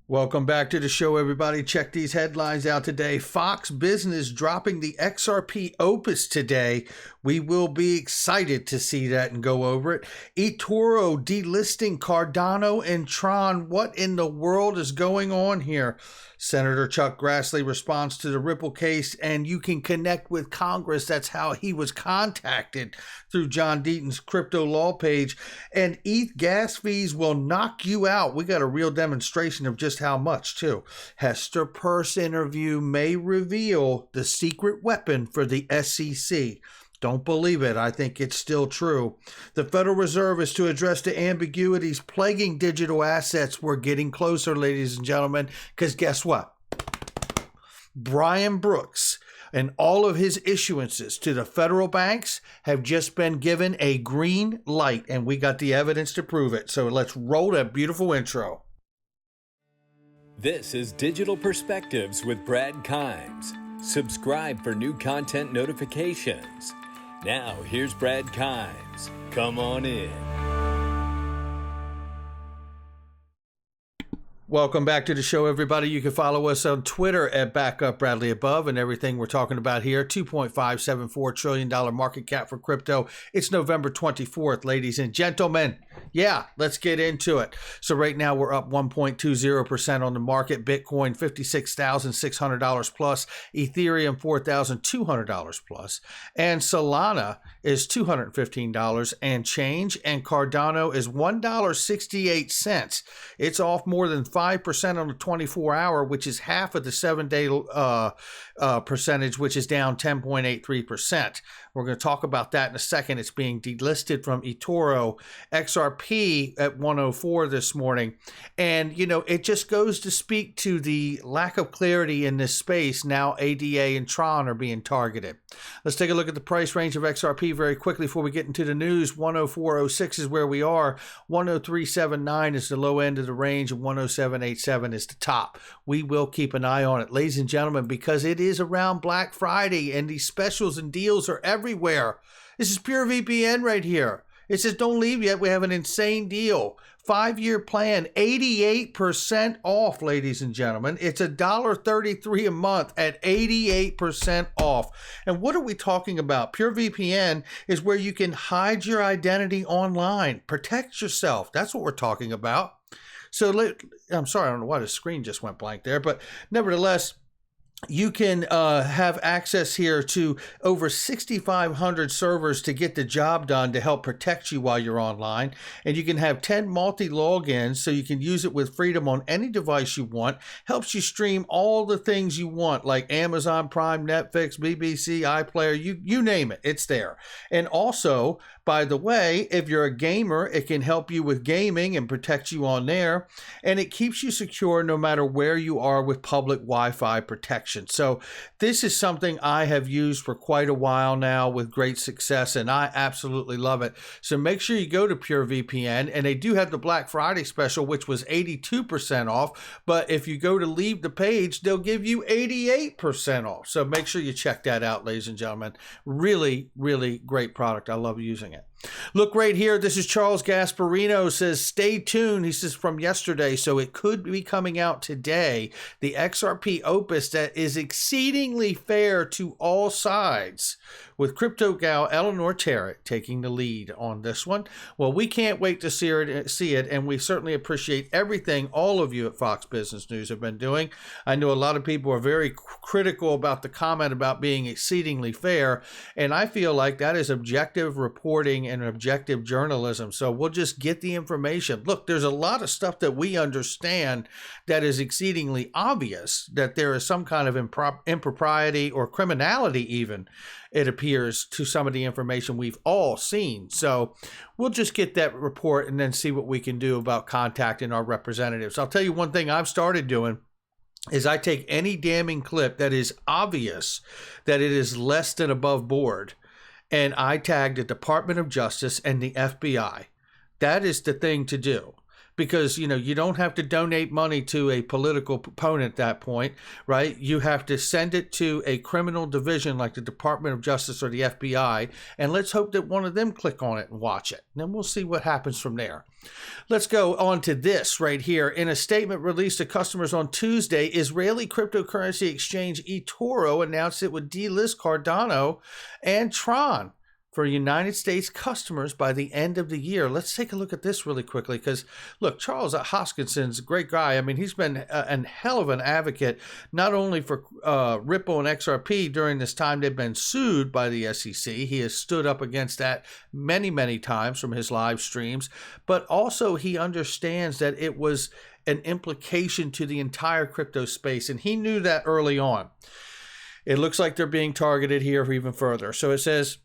Welcome back to the show, everybody. Check these headlines out today. Fox Business dropping the XRP-OCC today. We will be excited to see that and go over it. eToro delisting Cardano and Tron. What in the world is going on here? Senator Chuck Grassley responds to the Ripple case, and you can connect with Congress. That's how he was contacted, through John Deaton's crypto law page. And ETH gas fees will knock you out. We got a real demonstration of just how much, too. Hester Purse interview may reveal the secret weapon for the SEC. Don't believe it. I think it's still true. The Federal Reserve is to address the ambiguities plaguing digital assets. We're getting closer, ladies and gentlemen, because guess what? Brian Brooks and all of his issuances to the federal banks have just been given a green light, and we got the evidence to prove it. So let's roll that beautiful intro. This is Digital Perspectives with Brad Kimes. Subscribe for new content notifications. Now, here's Brad Kimes. Come on in. Welcome back to the show, everybody. You can follow us on Twitter at @BackUpBradleyAbove, and everything we're talking about here. $2.574 trillion market cap for crypto. It's November 24th, ladies and gentlemen. Yeah, let's get into it. So right now we're up 1.20% on the market. Bitcoin $56,600 plus. Ethereum $4,200 plus. And Solana is $215 and change. And Cardano is $1.68. It's off more than 5% on the 24-hour, which is half of the 7-day percentage, which is down 10.83%. We're going to talk about that in a second. It's being delisted from eToro. XRP at 104 this morning. And, you know, it just goes to speak to the lack of clarity in this space. Now ADA and Tron are being targeted. Let's take a look at the price range of XRP very quickly before we get into the news. 104.06 is where we are. 103.79 is the low end of the range, and 107.87 is the top. We will keep an eye on it, ladies and gentlemen, because it is around Black Friday and these specials and deals are everywhere. This is purevpn right here. It says don't leave yet. We have an insane deal. 5-year plan, 88% off, ladies and gentlemen. It's $1.33 a month at 88% off. And what are we talking about? PureVPN is where you can hide your identity online, protect yourself. That's what we're talking about. So I'm sorry, I don't know why the screen just went blank there, but nevertheless, you can have access here to over 6,500 servers to get the job done to help protect you while you're online. And you can have 10 multi-logins so you can use it with freedom on any device you want. Helps you stream all the things you want, like Amazon Prime, Netflix, BBC, iPlayer, you name it, it's there. And also, by the way, if you're a gamer, it can help you with gaming and protect you on there. And it keeps you secure no matter where you are with public Wi-Fi protection. So this is something I have used for quite a while now with great success, and I absolutely love it. So make sure you go to PureVPN, and they do have the Black Friday special, which was 82% off. But if you go to leave the page, they'll give you 88% off. So make sure you check that out, ladies and gentlemen. Really, really great product. I love using it. Look right here. This is Charles Gasparino, says, stay tuned. He says from yesterday, so it could be coming out today. The XRP-OCC that is exceedingly fair to all sides, with crypto gal Eleanor Terrett taking the lead on this one. Well, we can't wait to see it, and we certainly appreciate everything all of you at Fox Business News have been doing. I know a lot of people are very critical about the comment about being exceedingly fair, and I feel like that is objective reporting and objective journalism. So we'll just get the information. Look, there's a lot of stuff that we understand that is exceedingly obvious that there is some kind of impropriety or criminality even, it appears, to some of the information we've all seen. So we'll just get that report and then see what we can do about contacting our representatives. I'll tell you one thing I've started doing is I take any damning clip that is obvious that it is less than above board, and I tag the Department of Justice and the FBI. That is the thing to do, because, you don't have to donate money to a political opponent at that point, right? You have to send it to a criminal division like the Department of Justice or the FBI, and let's hope that one of them click on it and watch it. And then we'll see what happens from there. Let's go on to this right here. In a statement released to customers on Tuesday, Israeli cryptocurrency exchange eToro announced it would delist Cardano and Tron for United States customers by the end of the year. Let's take a look at this really quickly because, look, Charles Hoskinson's a great guy. I mean, he's been a hell of an advocate, not only for Ripple and XRP during this time they've been sued by the SEC. He has stood up against that many, many times from his live streams, but also he understands that it was an implication to the entire crypto space, and he knew that early on. It looks like they're being targeted here even further. So it says,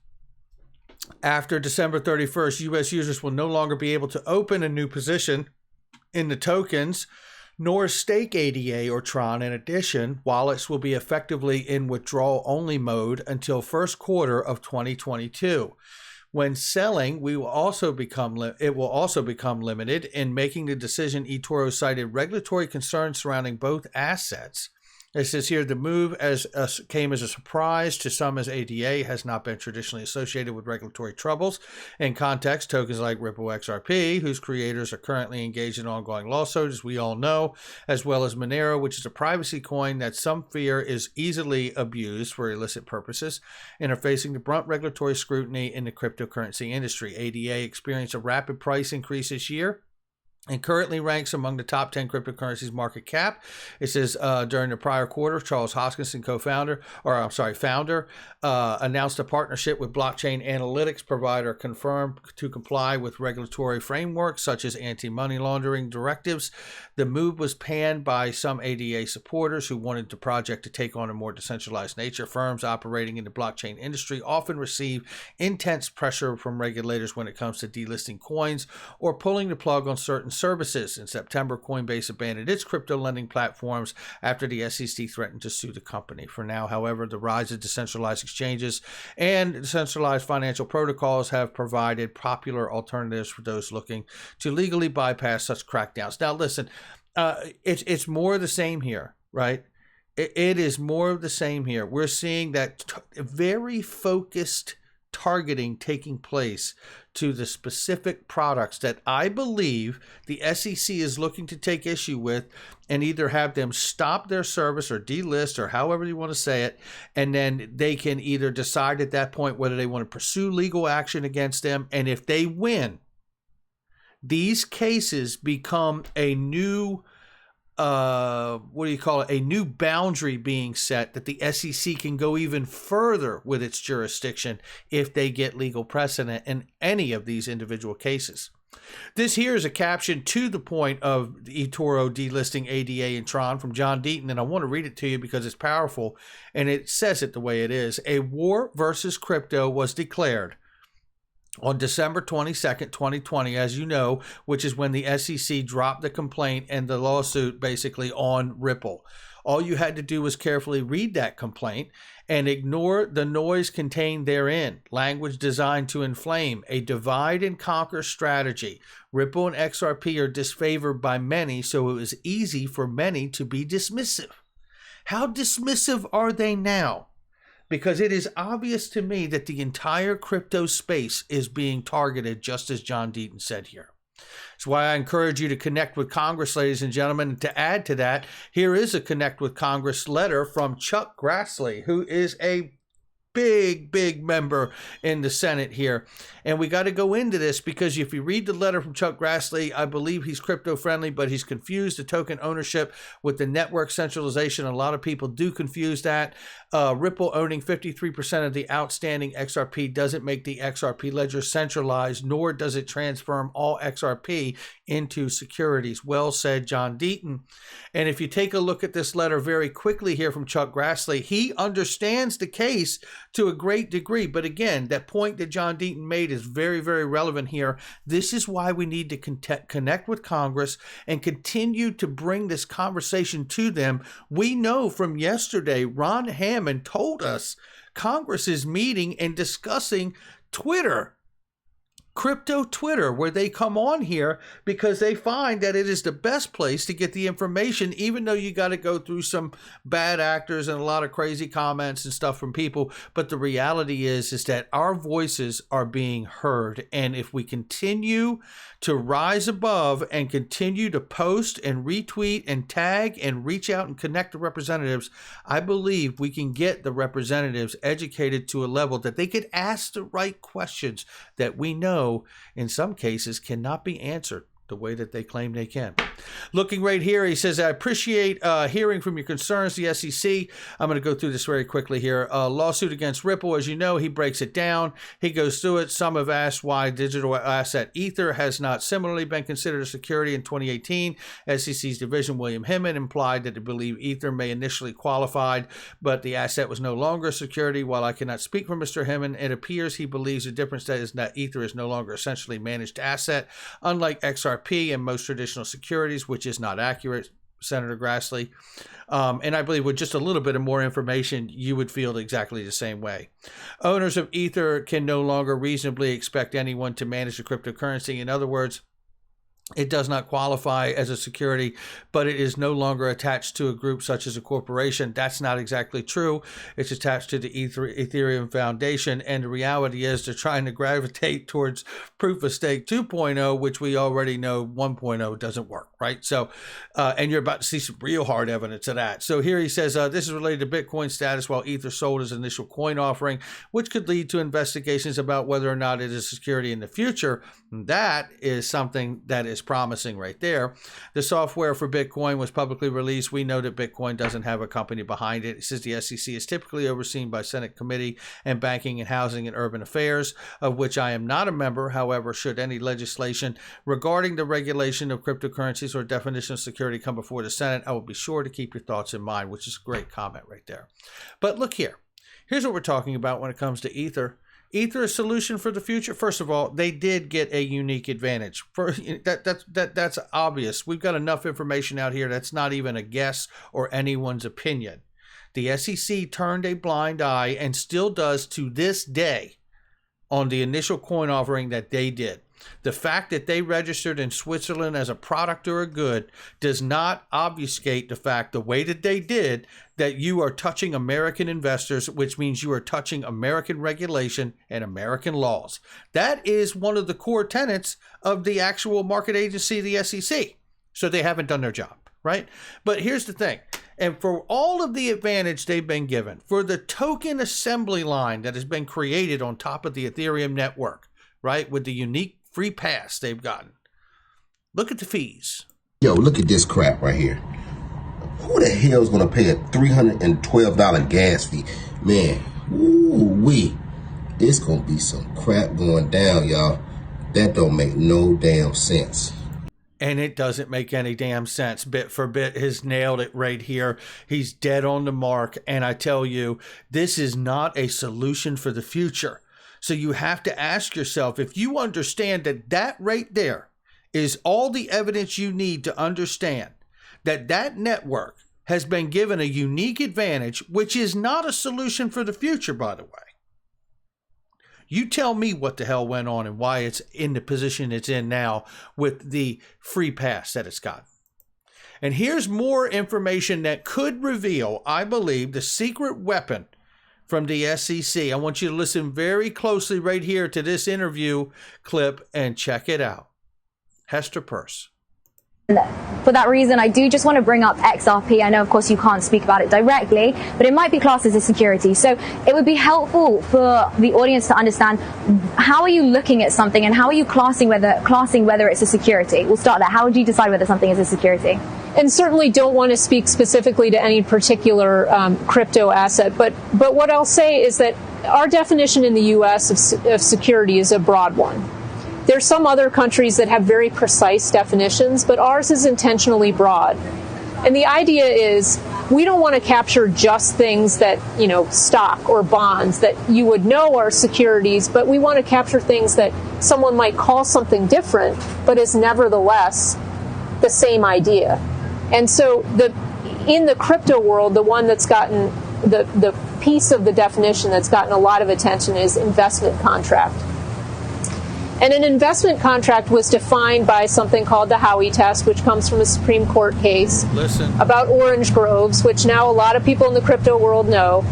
after December 31st, U.S. users will no longer be able to open a new position in the tokens, nor stake ADA or Tron. In addition, wallets will be effectively in withdrawal-only mode until first quarter of 2022. When selling, it will also become limited. In making the decision, eToro cited regulatory concerns surrounding both assets. It says here, the move came as a surprise to some, as ADA has not been traditionally associated with regulatory troubles. In context, tokens like Ripple XRP, whose creators are currently engaged in ongoing lawsuits, as we all know, as well as Monero, which is a privacy coin that some fear is easily abused for illicit purposes, and are facing the brunt regulatory scrutiny in the cryptocurrency industry. ADA experienced a rapid price increase this year and currently ranks among the top 10 cryptocurrencies market cap. It says during the prior quarter, Charles Hoskinson, founder, announced a partnership with blockchain analytics provider Confirm to comply with regulatory frameworks such as anti-money laundering directives. The move was panned by some ADA supporters who wanted the project to take on a more decentralized nature. Firms operating in the blockchain industry often receive intense pressure from regulators when it comes to delisting coins or pulling the plug on certain services. In September, Coinbase abandoned its crypto lending platforms after the SEC threatened to sue the company. For now, however, the rise of decentralized exchanges and decentralized financial protocols have provided popular alternatives for those looking to legally bypass such crackdowns. Now, listen, it's more of the same here, right? It is more of the same here. We're seeing that very focused targeting taking place to the specific products that I believe the SEC is looking to take issue with and either have them stop their service or delist or however you want to say it. And then they can either decide at that point whether they want to pursue legal action against them. And if they win, these cases become a new a new boundary being set that the SEC can go even further with its jurisdiction if they get legal precedent in any of these individual cases. This here is a caption to the point of eToro delisting ADA and Tron from John Deaton, and I want to read it to you because it's powerful, and it says it the way it is. A war versus crypto was declared on December 22nd, 2020, as you know, which is when the SEC dropped the complaint and the lawsuit basically on Ripple. All you had to do was carefully read that complaint and ignore the noise contained therein. Language designed to inflame, a divide and conquer strategy. Ripple and XRP are disfavored by many, so it was easy for many to be dismissive. How dismissive are they now? Because it is obvious to me that the entire crypto space is being targeted, just as John Deaton said here. That's why I encourage you to connect with Congress, ladies and gentlemen. And to add to that, here is a Connect with Congress letter from Chuck Grassley, who is a big member in the Senate here. And we got to go into this because if you read the letter from Chuck Grassley, I believe he's crypto friendly, but he's confused the token ownership with the network centralization. A lot of people do confuse that. Ripple owning 53% of the outstanding XRP doesn't make the XRP ledger centralized, nor does it transform all XRP into securities. Well said, John Deaton. And if you take a look at this letter very quickly here from Chuck Grassley, he understands the case to a great degree. But again, that point that John Deaton made is very relevant here. This is why we need to connect with Congress and continue to bring this conversation to them. We know from yesterday, Ron Hammond told us Congress is meeting and discussing Twitter. Crypto Twitter, where they come on here because they find that it is the best place to get the information, even though you got to go through some bad actors and a lot of crazy comments and stuff from people. But the reality is that our voices are being heard. And if we continue to rise above and continue to post and retweet and tag and reach out and connect to representatives, I believe we can get the representatives educated to a level that they could ask the right questions that we know in some cases cannot be answered the way that they claim they can. Looking right here, he says, I appreciate hearing from your concerns, the SEC. I'm going to go through this very quickly here. Lawsuit against Ripple, as you know, he breaks it down. He goes through it. Some have asked why digital asset Ether has not similarly been considered a security in 2018. SEC's division, William Hemman, implied that they believe Ether may initially qualified, but the asset was no longer a security. While I cannot speak for Mr. Hemman, it appears he believes the difference is that Ether is no longer essentially managed asset, unlike XRP and most traditional securities, which is not accurate, Senator Grassley. And I believe with just a little bit of more information, you would feel exactly the same way. Owners of Ether can no longer reasonably expect anyone to manage the cryptocurrency. In other words, it does not qualify as a security, but it is no longer attached to a group such as a corporation. That's not exactly true. It's attached to the Ethereum Foundation, and the reality is they're trying to gravitate towards proof of stake 2.0, which we already know 1.0 doesn't work, right? So, and you're about to see some real hard evidence of that. So here he says, this is related to Bitcoin status while Ether sold as initial coin offering, which could lead to investigations about whether or not it is a security in the future. That is something that is promising right there. The software for Bitcoin was publicly released. We know that Bitcoin doesn't have a company behind it. It says the SEC is typically overseen by Senate Committee on Banking and Housing and Urban Affairs, of which I am not a member. However, should any legislation regarding the regulation of cryptocurrencies or definition of security come before the Senate, I will be sure to keep your thoughts in mind, which is a great comment right there. But look here. Here's what we're talking about when it comes to Ether. Ether, a solution for the future? First of all, they did get a unique advantage. That's obvious. We've got enough information out here that's not even a guess or anyone's opinion. The SEC turned a blind eye and still does to this day on the initial coin offering that they did. The fact that they registered in Switzerland as a product or a good does not obfuscate the fact, the way that they did, that you are touching American investors, which means you are touching American regulation and American laws. That is one of the core tenets of the actual market agency, the SEC. So they haven't done their job, right? But here's the thing. And for all of the advantage they've been given, for the token assembly line that has been created on top of the Ethereum network, right, with the unique free pass they've gotten. Look at the fees. Yo, look at this crap right here. Who the hell is going to pay a $312 gas fee? Man, ooh-wee. It's going to be some crap going down, y'all. That don't make no damn sense. And it doesn't make any damn sense. Bit for bit has nailed it right here. He's dead on the mark. And I tell you, this is not a solution for the future. So you have to ask yourself, if you understand that that right there is all the evidence you need to understand that that network has been given a unique advantage, which is not a solution for the future, by the way. You tell me what the hell went on and why it's in the position it's in now with the free pass that it's got. And here's more information that could reveal, I believe, the secret weapon from the SEC. I want you to listen very closely right here to this interview clip and check it out. Hester Peirce. For that reason, I do just want to bring up XRP. I know, of course, you can't speak about it directly, but it might be classed as a security. So it would be helpful for the audience to understand, how are you looking at something and how are you classing whether it's a security? We'll start there. How would you decide whether something is a security? And certainly don't want to speak specifically to any particular crypto asset. But what I'll say is that our definition in the U.S. of security is a broad one. There's some other countries that have very precise definitions, but ours is intentionally broad. And the idea is we don't want to capture just things that, stock or bonds that you would know are securities, but we want to capture things that someone might call something different, but is nevertheless the same idea. And so in the crypto world, the one that's gotten the piece of the definition that's gotten a lot of attention is investment contract. And an investment contract was defined by something called the Howey test, which comes from a Supreme Court case about orange groves, which now a lot of people in the crypto world know.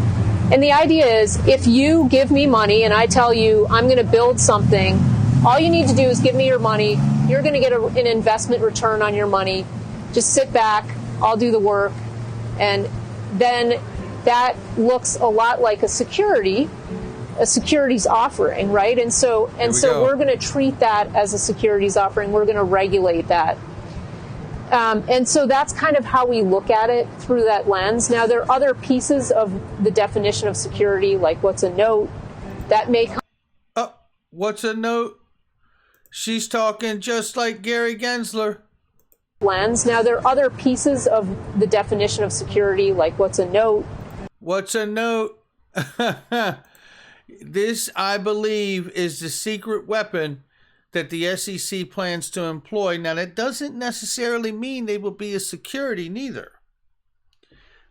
And the idea is, if you give me money and I tell you I'm going to build something, all you need to do is give me your money. You're going to get an investment return on your money. Just sit back, I'll do the work. And then that looks a lot like a securities offering, right? And so we're going to treat that as a securities offering. We're going to regulate that. And so that's kind of how we look at it through that lens. Now, there are other pieces of the definition of security, like what's a note, that may come. Oh, what's a note? She's talking just like Gary Gensler. Lens. Now, there are other pieces of the definition of security, like what's a note. What's a note? This, I believe, is the secret weapon that the SEC plans to employ. Now, that doesn't necessarily mean they will be a security neither.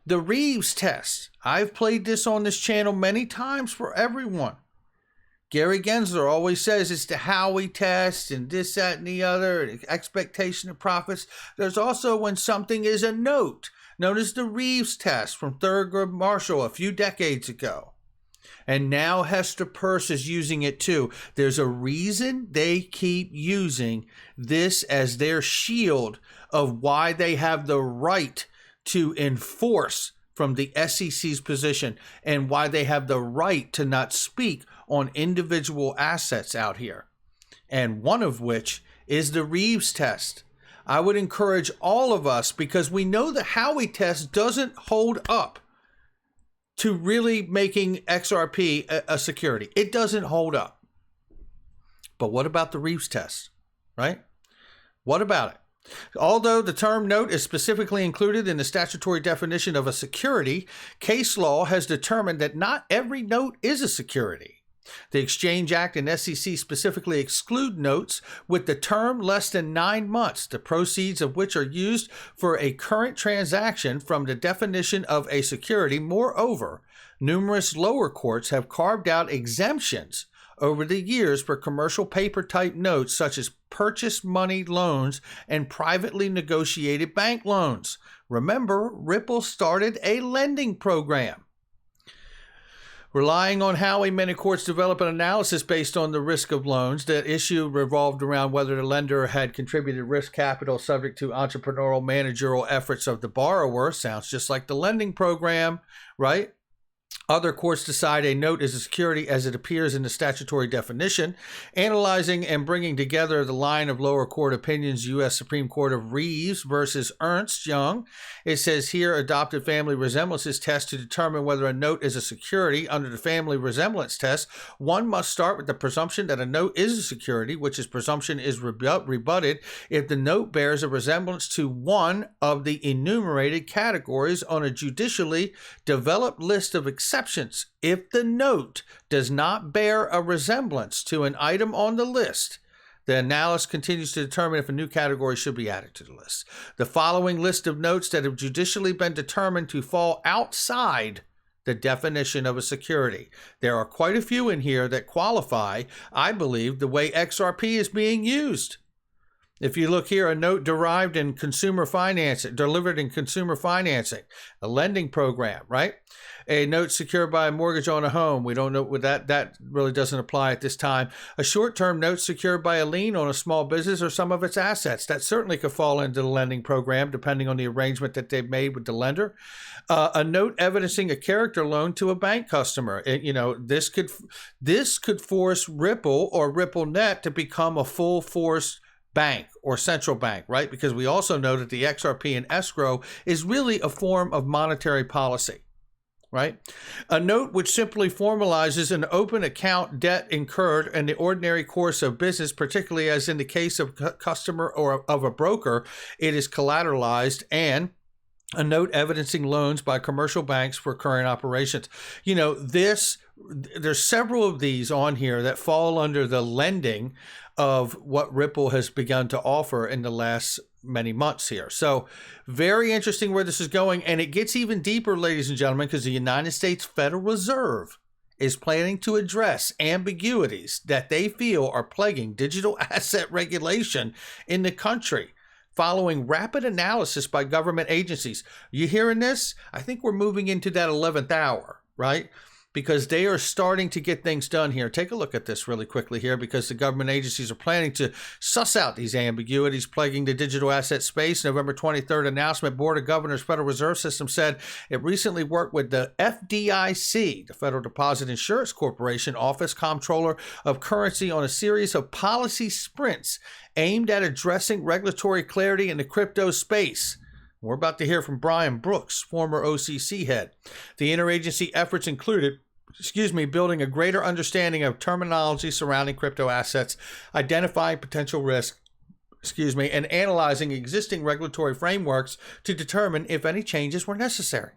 The Reeves Test. I've played this on this channel many times for everyone. Gary Gensler always says it's the Howey test and this, that, and the other, and expectation of profits. There's also when something is a note, known as the Reeves Test from Thurgood Marshall a few decades ago. And now Hester Peirce is using it too. There's a reason they keep using this as their shield of why they have the right to enforce from the SEC's position and why they have the right to not speak on individual assets out here. And one of which is the Reeves Test. I would encourage all of us, because we know the Howey test doesn't hold up to really making XRP a security. It doesn't hold up. But what about the Reeves test, right? What about it? Although the term note is specifically included in the statutory definition of a security, case law has determined that not every note is a security. The Exchange Act and SEC specifically exclude notes with the term less than 9 months, the proceeds of which are used for a current transaction from the definition of a security. Moreover, numerous lower courts have carved out exemptions over the years for commercial paper type notes such as purchase money loans and privately negotiated bank loans. Remember, Ripple started a lending program. Relying on Howey, many courts develop an analysis based on the risk of loans. The issue revolved around whether the lender had contributed risk capital subject to entrepreneurial managerial efforts of the borrower. Sounds just like the lending program, right? Other courts decide a note is a security as it appears in the statutory definition. Analyzing and bringing together the line of lower court opinions, U.S. Supreme Court of Reeves versus Ernst Young. It says here, adopted family resemblances test to determine whether a note is a security. Under the family resemblance test, one must start with the presumption that a note is a security, which is presumption is rebutted if the note bears a resemblance to one of the enumerated categories on a judicially developed list of exceptions. If the note does not bear a resemblance to an item on the list, the analysis continues to determine if a new category should be added to the list. The following list of notes that have judicially been determined to fall outside the definition of a security. There are quite a few in here that qualify, I believe, the way XRP is being used. If you look here, a note derived in consumer financing, delivered in consumer financing, a lending program, right? A note secured by a mortgage on a home. We don't know what that really doesn't apply at this time. A short-term note secured by a lien on a small business or some of its assets. That certainly could fall into the lending program, depending on the arrangement that they've made with the lender. A note evidencing a character loan to a bank customer. This could force Ripple or RippleNet to become a full-force bank or central bank, right? Because we also know that the XRP in escrow is really a form of monetary policy, right? A note which simply formalizes an open account debt incurred in the ordinary course of business, particularly as in the case of a customer or of a broker, it is collateralized, and a note evidencing loans by commercial banks for current operations. There's several of these on here that fall under the lending of what Ripple has begun to offer in the last many months here. So very interesting where this is going. And it gets even deeper, ladies and gentlemen, because the United States Federal Reserve is planning to address ambiguities that they feel are plaguing digital asset regulation in the country following rapid analysis by government agencies. You hearing this? I think we're moving into that 11th hour, right? Because they are starting to get things done here. Take a look at this really quickly here, because the government agencies are planning to suss out these ambiguities plaguing the digital asset space. November 23rd announcement, Board of Governors Federal Reserve System said it recently worked with the FDIC, the Federal Deposit Insurance Corporation Office Comptroller of Currency, on a series of policy sprints aimed at addressing regulatory clarity in the crypto space. We're about to hear from Brian Brooks, former OCC head. The interagency efforts included, building a greater understanding of terminology surrounding crypto assets, identifying potential risks, and analyzing existing regulatory frameworks to determine if any changes were necessary.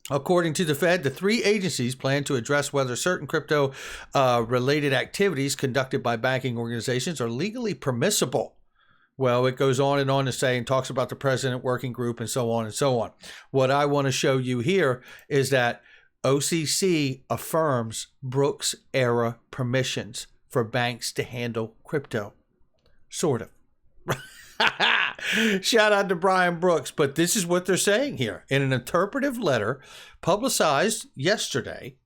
According to the Fed, the three agencies plan to address whether certain crypto-related activities conducted by banking organizations are legally permissible. Well, it goes on to say and talks about the president working group and so on and so on. What I want to show you here is that OCC affirms Brooks era permissions for banks to handle crypto. Sort of. Shout out to Brian Brooks. But this is what they're saying here. In an interpretive letter publicized yesterday,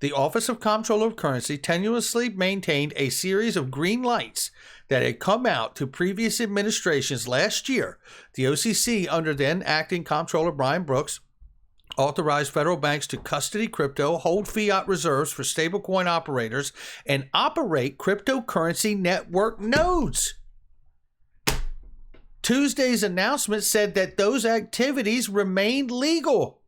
the Office of Comptroller of Currency tenuously maintained a series of green lights that had come out to previous administrations last year. The OCC, under then acting Comptroller Brian Brooks, authorized federal banks to custody crypto, hold fiat reserves for stablecoin operators, and operate cryptocurrency network nodes. Tuesday's announcement said that those activities remained legal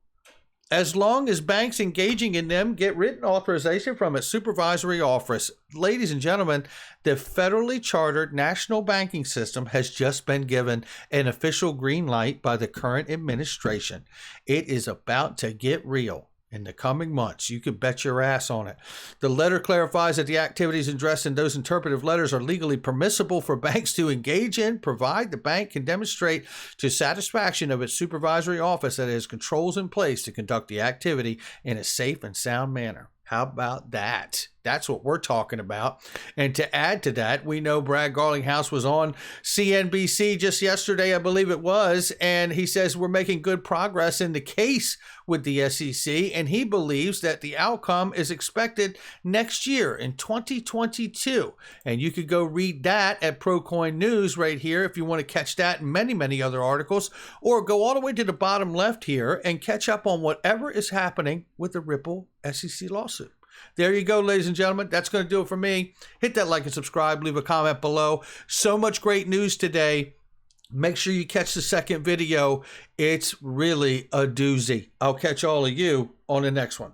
as long as banks engaging in them get written authorization from its supervisory office. Ladies and gentlemen, the federally chartered national banking system has just been given an official green light by the current administration. It is about to get real in the coming months. You can bet your ass on it. The letter clarifies that the activities addressed in those interpretive letters are legally permissible for banks to engage in, provided the bank can demonstrate to satisfaction of its supervisory office that it has controls in place to conduct the activity in a safe and sound manner. How about that? That's what we're talking about. And to add to that, we know Brad Garlinghouse was on CNBC just yesterday, I believe it was, and he says we're making good progress in the case with the SEC, and he believes that the outcome is expected next year in 2022. And you could go read that at ProCoin News right here if you want to catch that and many, many other articles, or go all the way to the bottom left here and catch up on whatever is happening with the Ripple SEC lawsuit. There you go, ladies and gentlemen. That's going to do it for me. Hit that like and subscribe. Leave a comment below. So much great news today. Make sure you catch the second video. It's really a doozy. I'll catch all of you on the next one.